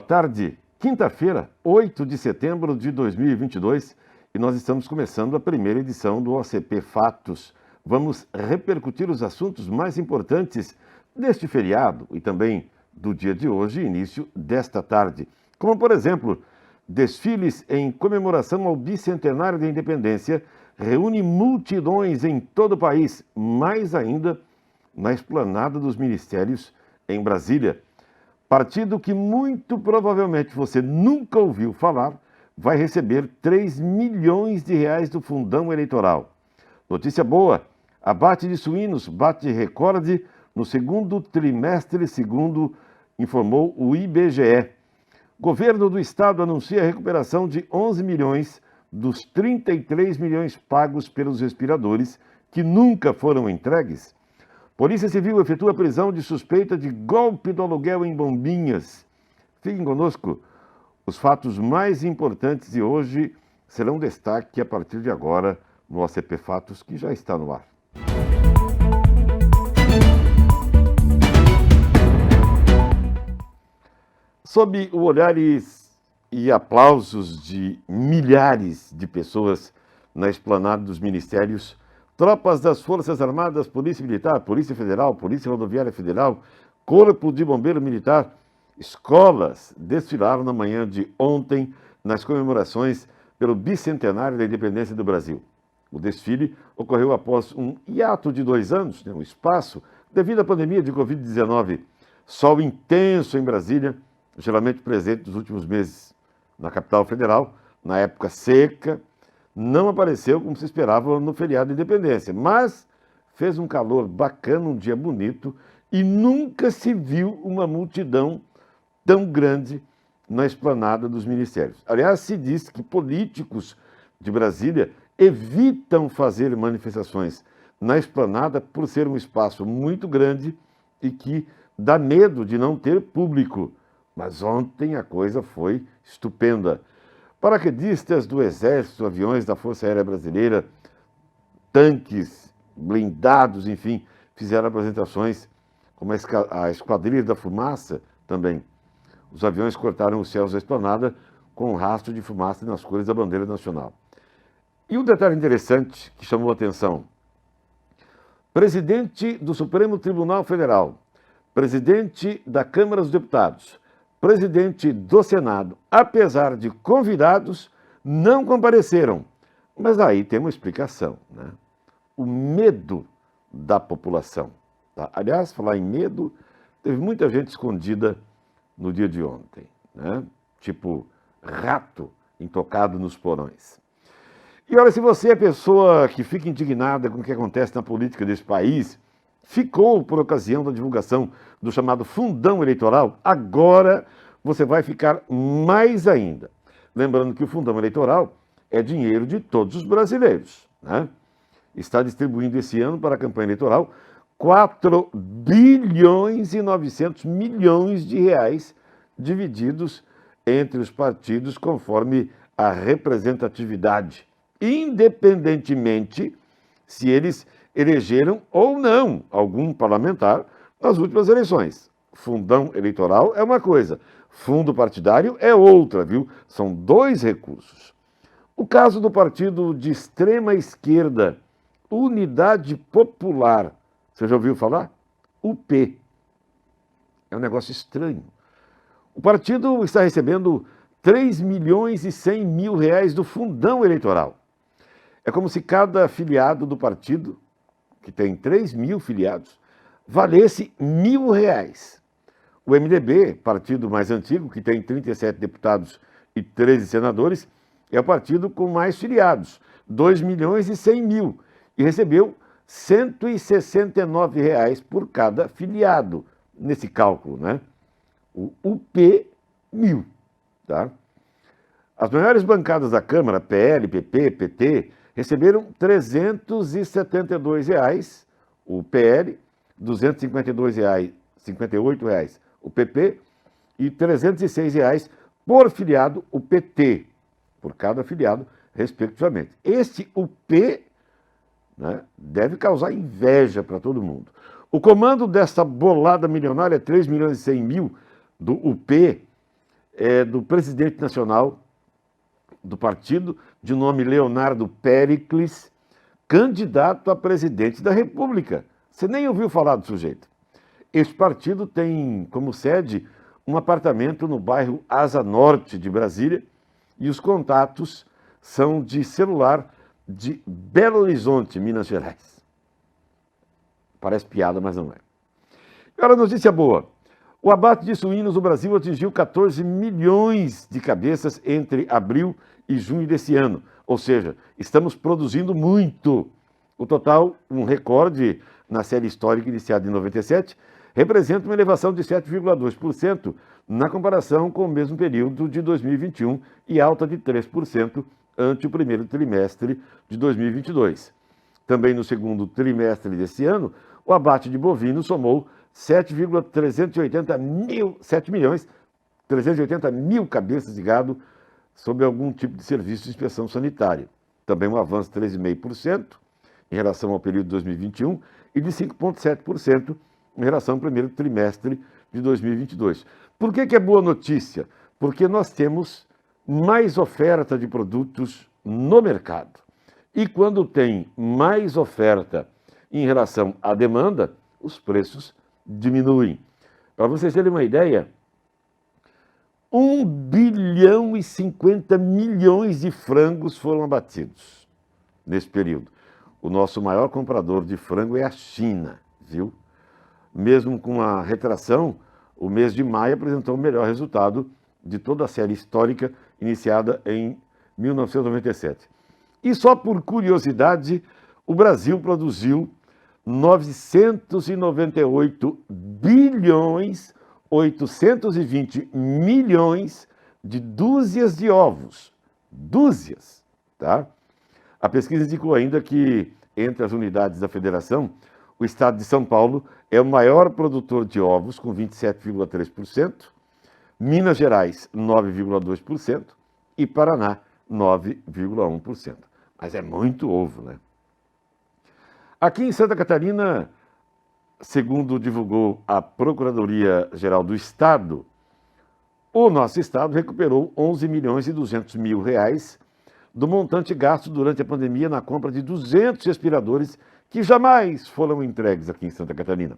tarde, quinta-feira, 8 de setembro de 2022, e nós estamos começando a primeira edição do OCP Fatos. Vamos repercutir os assuntos mais importantes deste feriado e também do dia de hoje, início desta tarde. Como, por exemplo, desfiles em comemoração ao bicentenário da independência reúne multidões em todo o país, mais ainda na esplanada dos ministérios em Brasília. Partido que muito provavelmente você nunca ouviu falar, vai receber 3 milhões de reais do fundão eleitoral. Notícia boa, abate de suínos bate recorde no segundo trimestre, segundo informou o IBGE. Governo do Estado anuncia a recuperação de 11 milhões dos 33 milhões pagos pelos respiradores que nunca foram entregues. Polícia Civil efetua a prisão de suspeita de golpe do aluguel em Bombinhas. Fiquem conosco. Os fatos mais importantes de hoje serão destaque a partir de agora no OCP Fatos, que já está no ar. Sob o olhares e aplausos de milhares de pessoas na esplanada dos ministérios, tropas das Forças Armadas, Polícia Militar, Polícia Federal, Polícia Rodoviária Federal, Corpo de Bombeiro Militar, escolas desfilaram na manhã de ontem nas comemorações pelo bicentenário da independência do Brasil. O desfile ocorreu após um hiato de 2 anos, um espaço, devido à pandemia de Covid-19. Sol intenso em Brasília, geralmente presente nos últimos meses. Na capital federal, na época seca, não apareceu como se esperava no feriado de independência, mas fez um calor bacana, um dia bonito, e nunca se viu uma multidão tão grande na esplanada dos ministérios. Aliás, se diz que políticos de Brasília evitam fazer manifestações na esplanada por ser um espaço muito grande e que dá medo de não ter público. Mas ontem a coisa foi estupenda. Paraquedistas do Exército, aviões da Força Aérea Brasileira, tanques, blindados, enfim, fizeram apresentações, como a Esquadrilha da Fumaça também. Os aviões cortaram os céus da esplanada com um rastro de fumaça nas cores da bandeira nacional. E um detalhe interessante que chamou a atenção: presidente do Supremo Tribunal Federal, presidente da Câmara dos Deputados, presidente do Senado, apesar de convidados, não compareceram. Mas aí tem uma explicação, né? O medo da população. Tá? Aliás, falar em medo, teve muita gente escondida no dia de ontem, né? Tipo rato intocado nos porões. E olha, se você é pessoa que fica indignada com o que acontece na política desse país, ficou por ocasião da divulgação do chamado fundão eleitoral, agora você vai ficar mais ainda. Lembrando que o fundão eleitoral é dinheiro de todos os brasileiros, né? Está distribuindo esse ano para a campanha eleitoral 4 bilhões e 900 milhões de reais divididos entre os partidos conforme a representatividade, independentemente se eles elegeram ou não algum parlamentar nas últimas eleições. Fundão eleitoral é uma coisa, fundo partidário é outra, viu? São 2 recursos. O caso do partido de extrema esquerda, Unidade Popular, você já ouviu falar? UP. É um negócio estranho. O partido está recebendo 3 milhões e 100 mil reais do fundão eleitoral. É como se cada filiado do partido, que tem 3 mil filiados, valesse R$1.000. O MDB, partido mais antigo, que tem 37 deputados e 13 senadores, é o partido com mais filiados, 2 milhões e 100 mil, e recebeu R$ 169 por cada filiado, nesse cálculo, né? O UP 1.000, tá? As maiores bancadas da Câmara, PL, PP, PT, receberam R$ 372, o PL, R$ 258 o PP e R$ 306 por filiado o PT, por cada filiado, respectivamente. Este UP, né, deve causar inveja para todo mundo. O comando dessa bolada milionária, 3 milhões e 100 mil do UP, do presidente nacional do partido, de nome Leonardo Péricles, candidato a presidente da República. Você nem ouviu falar do sujeito. Este partido tem como sede um apartamento no bairro Asa Norte de Brasília e os contatos são de celular de Belo Horizonte, Minas Gerais. Parece piada, mas não é. Agora, notícia boa. O abate de suínos no Brasil atingiu 14 milhões de cabeças entre abril e junho desse ano. Ou seja, estamos produzindo muito. O total, um recorde na série histórica iniciada em 97, representa uma elevação de 7,2% na comparação com o mesmo período de 2021 e alta de 3% ante o primeiro trimestre de 2022. Também no segundo trimestre desse ano, o abate de bovinos somou 7,380 mil cabeças de gado sob algum tipo de serviço de inspeção sanitária. Também um avanço de 3,5% em relação ao período de 2021 e de 5,7% em relação ao primeiro trimestre de 2022. Por que é boa notícia? Porque nós temos mais oferta de produtos no mercado. E quando tem mais oferta em relação à demanda, os preços diminuem. Para vocês terem uma ideia, 1 bilhão e 50 milhões de frangos foram abatidos nesse período. O nosso maior comprador de frango é a China, viu? Mesmo com a retração, o mês de maio apresentou o melhor resultado de toda a série histórica iniciada em 1997. E só por curiosidade, o Brasil produziu 998 bilhões 820 milhões de dúzias de ovos. Dúzias, tá? A pesquisa indicou ainda que, entre as unidades da federação, o estado de São Paulo é o maior produtor de ovos, com 27,3%, Minas Gerais, 9,2% e Paraná, 9,1%. Mas é muito ovo, né? Aqui em Santa Catarina, segundo divulgou a Procuradoria-Geral do Estado, o nosso estado recuperou 11 milhões e 200 mil reais do montante gasto durante a pandemia na compra de 200 respiradores que jamais foram entregues aqui em Santa Catarina.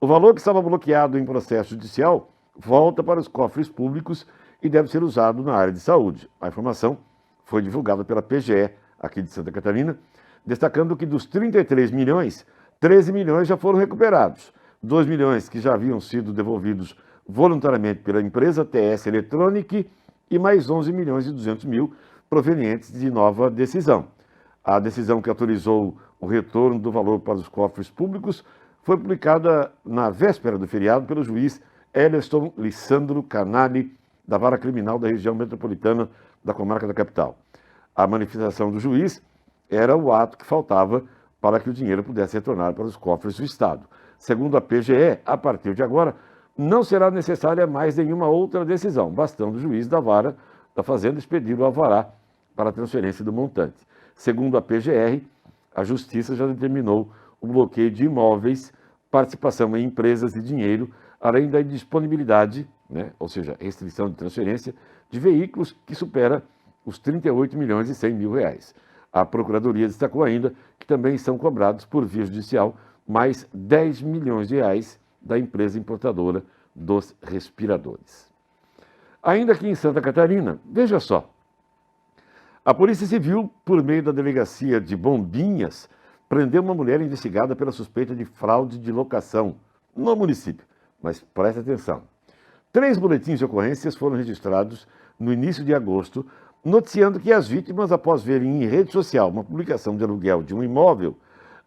O valor que estava bloqueado em processo judicial volta para os cofres públicos e deve ser usado na área de saúde. A informação foi divulgada pela PGE aqui de Santa Catarina, destacando que dos 33 milhões, 13 milhões já foram recuperados, 2 milhões que já haviam sido devolvidos voluntariamente pela empresa TS Electronic e mais 11 milhões e 200 mil provenientes de nova decisão. A decisão que autorizou o retorno do valor para os cofres públicos foi publicada na véspera do feriado pelo juiz Eleston Lissandro Canali, da Vara Criminal da região metropolitana da Comarca da Capital. A manifestação do juiz era o ato que faltava para que o dinheiro pudesse retornar para os cofres do Estado. Segundo a PGE, a partir de agora, não será necessária mais nenhuma outra decisão, bastando o juiz da Vara da Fazenda expedir o alvará para a transferência do montante. Segundo a PGR, a Justiça já determinou o bloqueio de imóveis, participação em empresas e dinheiro, além da indisponibilidade, ou seja, restrição de transferência, de veículos que supera os 38 milhões e 100 mil reais. A Procuradoria destacou ainda que também são cobrados por via judicial mais 10 milhões de reais da empresa importadora dos respiradores. Ainda aqui em Santa Catarina, veja só, a Polícia Civil, por meio da Delegacia de Bombinhas, prendeu uma mulher investigada pela suspeita de fraude de locação no município. Mas preste atenção, 3 boletins de ocorrências foram registrados no início de agosto, noticiando que as vítimas, após verem em rede social uma publicação de aluguel de um imóvel,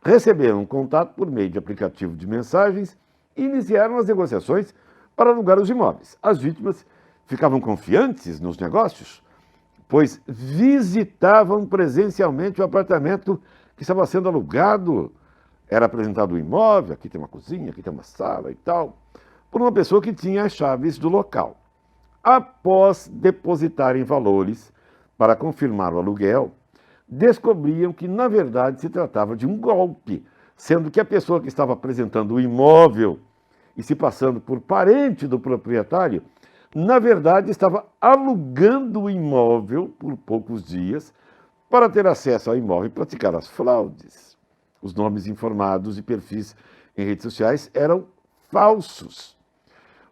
receberam um contato por meio de aplicativo de mensagens e iniciaram as negociações para alugar os imóveis. As vítimas ficavam confiantes nos negócios, pois visitavam presencialmente o apartamento que estava sendo alugado. Era apresentado o imóvel, aqui tem uma cozinha, aqui tem uma sala e tal, por uma pessoa que tinha as chaves do local. Após depositarem valores para confirmar o aluguel, descobriam que, na verdade, se tratava de um golpe, sendo que a pessoa que estava apresentando o imóvel e se passando por parente do proprietário na verdade, estava alugando o imóvel por poucos dias para ter acesso ao imóvel e praticar as fraudes. Os nomes informados e perfis em redes sociais eram falsos.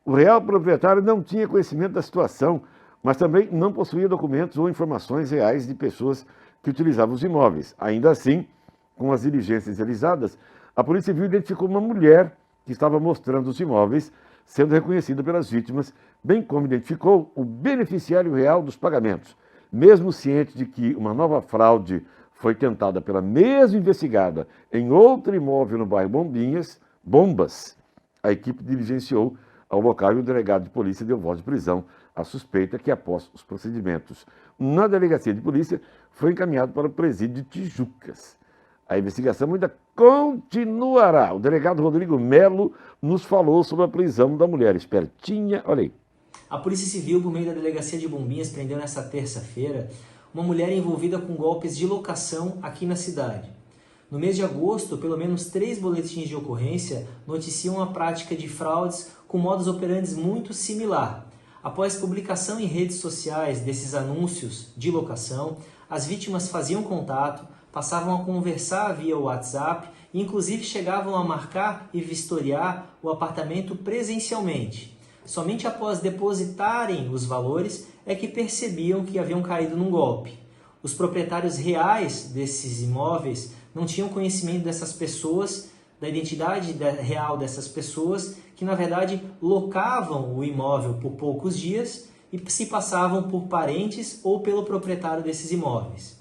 O real proprietário não tinha conhecimento da situação, mas também não possuía documentos ou informações reais de pessoas que utilizavam os imóveis. Ainda assim, com as diligências realizadas, a Polícia Civil identificou uma mulher que estava mostrando os imóveis, sendo reconhecida pelas vítimas, bem como identificou o beneficiário real dos pagamentos. Mesmo ciente de que uma nova fraude foi tentada pela mesma investigada em outro imóvel no bairro Bombas, a equipe diligenciou ao local e o delegado de polícia deu voz de prisão à suspeita que, após os procedimentos na delegacia de polícia, foi encaminhado para o presídio de Tijucas. A investigação ainda continuará. O delegado Rodrigo Melo nos falou sobre a prisão da mulher espertinha. Olha aí. A Polícia Civil, por meio da Delegacia de Bombinhas, prendeu nesta terça-feira uma mulher envolvida com golpes de locação aqui na cidade. No mês de agosto, pelo menos 3 boletins de ocorrência noticiam a prática de fraudes com modus operandi muito similar. Após publicação em redes sociais desses anúncios de locação, as vítimas faziam contato, passavam a conversar via WhatsApp e inclusive chegavam a marcar e vistoriar o apartamento presencialmente. Somente após depositarem os valores é que percebiam que haviam caído num golpe. Os proprietários reais desses imóveis não tinham conhecimento dessas pessoas, da identidade real dessas pessoas, que na verdade locavam o imóvel por poucos dias e se passavam por parentes ou pelo proprietário desses imóveis.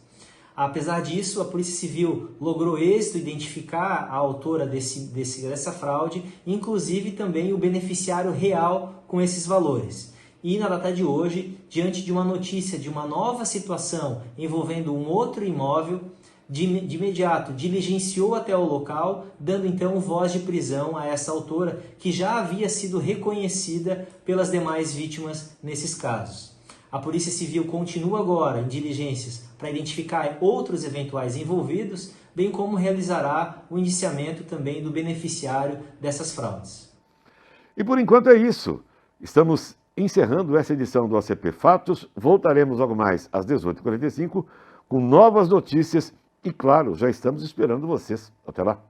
Apesar disso, a Polícia Civil logrou êxito identificar a autora dessa fraude, inclusive também o beneficiário real com esses valores. E na data de hoje, diante de uma notícia de uma nova situação envolvendo um outro imóvel, de imediato diligenciou até o local, dando então voz de prisão a essa autora, que já havia sido reconhecida pelas demais vítimas nesses casos. A Polícia Civil continua agora em diligências para identificar outros eventuais envolvidos, bem como realizará o indiciamento também do beneficiário dessas fraudes. E por enquanto é isso. Estamos encerrando essa edição do ACP Fatos. Voltaremos logo mais às 18h45 com novas notícias e, claro, já estamos esperando vocês. Até lá.